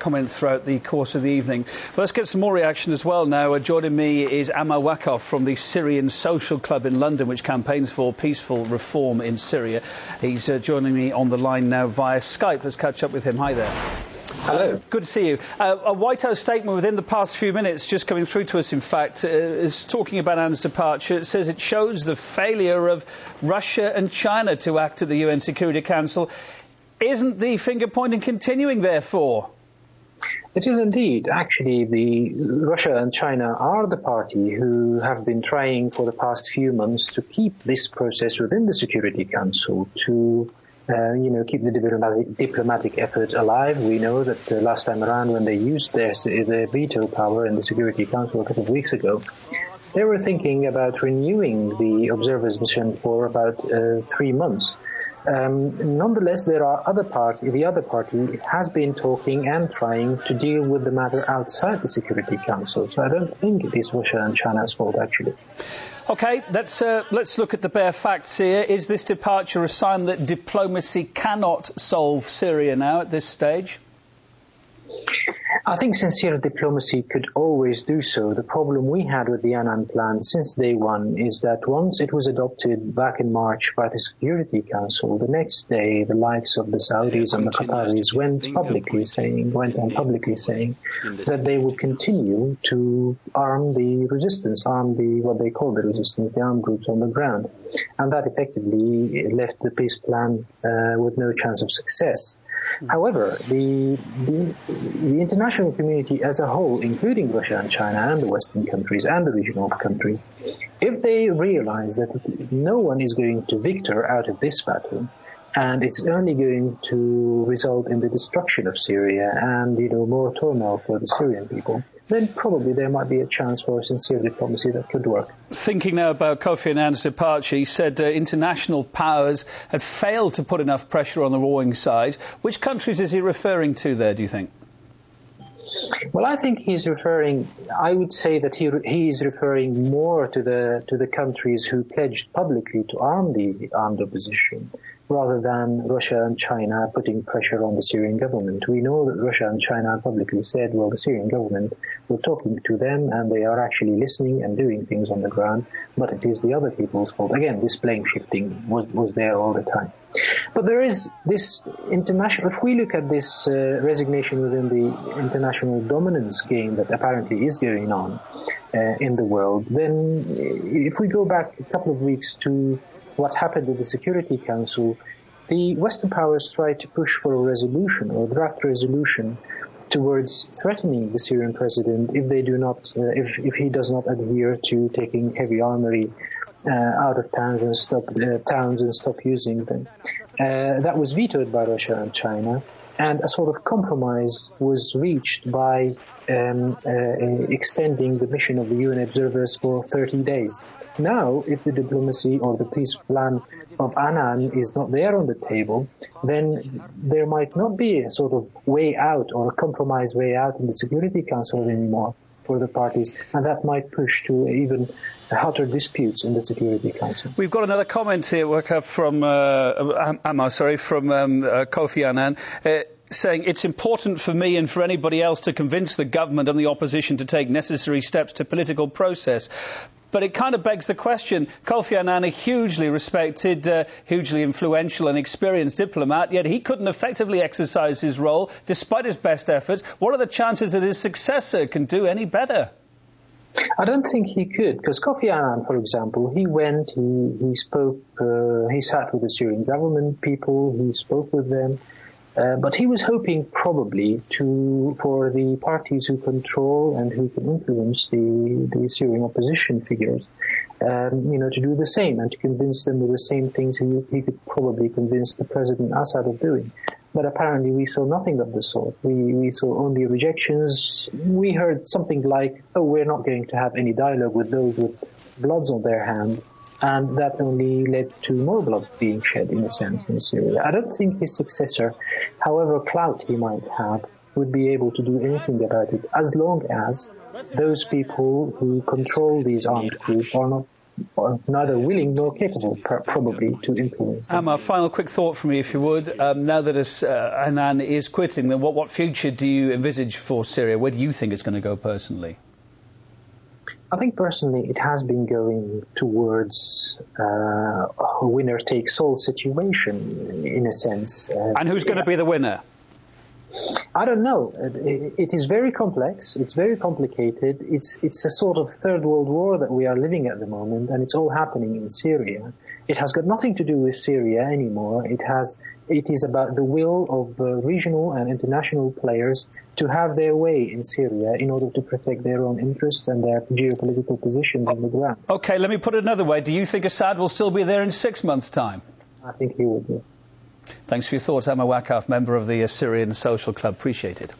comment throughout the course of the evening. But let's get some more reaction as well now. Joining me is Ammar Wakaf from the Syrian Social Club in London, which campaigns for peaceful reform in Syria. He's joining me on the line now via Skype. Let's catch up with him. Hi there. Hello. Good to see you. A White House statement within the past few minutes, just coming through to us, in fact, is talking about Annan's departure. It says it shows the failure of Russia and China to act at the UN Security Council. Isn't the finger-pointing continuing, therefore? It is indeed. Actually, Russia and China are the party who have been trying for the past few months to keep this process within the Security Council, to keep the diplomatic effort alive. We know that last time around, when they used their veto power in the Security Council a couple of weeks ago, they were thinking about renewing the observers mission for about 3 months. Nonetheless, the other party has been talking and trying to deal with the matter outside the Security Council. So I don't think it is Russia and China's fault, actually. OK, let's look at the bare facts here. Is this departure a sign that diplomacy cannot solve Syria now at this stage? I think sincere diplomacy could always do so. The problem we had with the Annan plan since day one is that once it was adopted back in March by the Security Council, the next day the likes of the Saudis and the Qataris went on publicly saying that they would continue to arm the resistance, what they call the resistance, the armed groups on the ground. And that effectively left the peace plan with no chance of success. However, the international community as a whole, including Russia and China and the Western countries and the regional countries, if they realize that no one is going to victor out of this battle, and it's only going to result in the destruction of Syria and, more turmoil for the Syrian people, then probably there might be a chance for sincere diplomacy that could work. Thinking now about Kofi Annan's departure, he said international powers had failed to put enough pressure on the warring side. Which countries is he referring to there, do you think? Well, I think I would say that he is referring more to the countries who pledged publicly to arm the armed opposition, rather than Russia and China putting pressure on the Syrian government. We know that Russia and China publicly said, well, the Syrian government, we're talking to them and they are actually listening and doing things on the ground, but it is the other people's fault. Again, this blame shifting was there all the time. But there is this international, if we look at this resignation within the international dominance game that apparently is going on in the world, then if we go back a couple of weeks to what happened in the Security Council, the Western powers tried to push for a resolution or a draft resolution towards threatening the Syrian president if they do not, if he does not adhere to taking heavy armory out of towns and stop using them. That was vetoed by Russia and China, and a sort of compromise was reached by extending the mission of the UN observers for 30 days. Now, if the diplomacy or the peace plan of Annan is not there on the table, then there might not be a sort of way out or a compromise way out in the Security Council anymore for the parties, and that might push to even hotter disputes in the Security Council. We've got another comment here, from Kofi Annan, saying it's important for me and for anybody else to convince the government and the opposition to take necessary steps to political process. But it kind of begs the question, Kofi Annan, a hugely respected, hugely influential and experienced diplomat, yet he couldn't effectively exercise his role despite his best efforts. What are the chances that his successor can do any better? I don't think he could, because Kofi Annan, for example, he went, he spoke, he sat with the Syrian government people, he spoke with them. But he was hoping probably for the parties who control and who can influence the Syrian opposition figures, to do the same and to convince them with the same things he could probably convince the President Assad of doing. But apparently we saw nothing of the sort. We saw only rejections. We heard something like, oh, we're not going to have any dialogue with those with bloods on their hands. And that only led to more blood being shed, in a sense, in Syria. I don't think his successor, however clout he might have, would be able to do anything about it, as long as those people who control these armed groups are not neither willing nor capable, probably, to influence. A final quick thought from me, if you would. Now that Annan is quitting, then what future do you envisage for Syria? Where do you think it's going to go personally? I think personally it has been going towards a winner-takes-all situation, in a sense. And who's going to be the winner? I don't know. It is very complex. It's very complicated. It's a sort of third world war that we are living at the moment, and it's all happening in Syria. It has got nothing to do with Syria anymore. It is about the will of regional and international players to have their way in Syria in order to protect their own interests and their geopolitical positions on the ground. OK, let me put it another way. Do you think Assad will still be there in 6 months' time? I think he will be. Thanks for your thoughts. Amar Wakaf, member of the Syrian Social Club. Appreciate it.